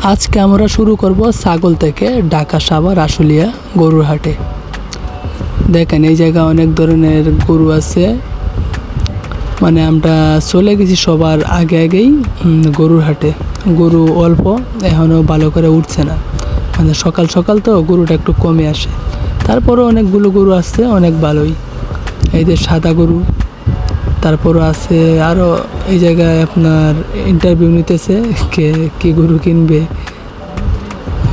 আজকে আমরা শুরু করব ছাগল থেকে ঢাকা সাভার আশুলিয়া গরুর হাটে। দেখেন এই জায়গা অনেক ধরনের গরু আছে, মানে আমরা চলে গেছি সবার আগেই গরুর হাটে। গরু অল্প, এখনও ভালো করে উঠছে না, মানে সকাল সকাল তো গরুটা একটু কমে আসে। তারপরও অনেকগুলো গরু আসছে, অনেক ভালোই। এই যে সাদা গরু, তারপরও আছে আরও। এই জায়গায় আপনার ইন্টারভিউ নিতেছে কে কী গরু কিনবে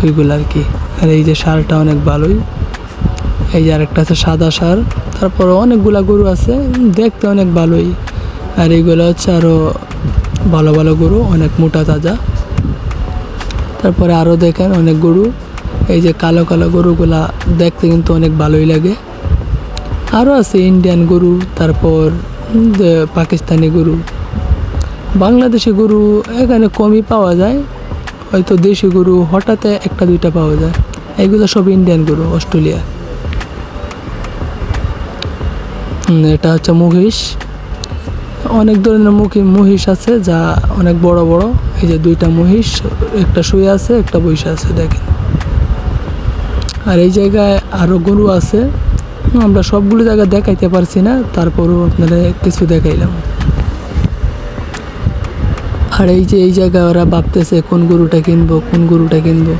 ওইগুলো আর কি। আর এই যে সারটা অনেক ভালোই। এই যে আরেকটা আছে সাদা সার। তারপরও অনেকগুলা গরু আছে, দেখতে অনেক ভালোই। আর এইগুলো হচ্ছে আরও ভালো ভালো গরু, অনেক মোটা তাজা। তারপরে আরও দেখেন অনেক গরু। এই যে কালো কালো গরুগুলা দেখতে কিন্তু অনেক ভালোই লাগে। আরও আছে ইন্ডিয়ান গরু, তারপর পাকিস্তানি গরু। বাংলাদেশি গরু এখানে কমই পাওয়া যায়, হয়তো দেশি গরু হঠাৎ একটা দুইটা পাওয়া যায়। এইগুলো সব ইন্ডিয়ান গরু, অস্ট্রেলিয়া। এটা হচ্ছে মহিষ। অনেক ধরনের মহিষ আছে যা অনেক বড় বড়। এই যে দুইটা মহিষ, একটা শুয়ে আছে একটা বসে আছে, দেখেন। আর এই জায়গায় আরও গরু আছে, আমরা সবগুলো জায়গা দেখাইতে পারছি না, তারপরও আপনারা কিছু দেখাইলাম। আর এই যে এই জায়গায় ওরা ভাবতেছে কোন গরুটা কিনবো কোন গরুটা কিনবো।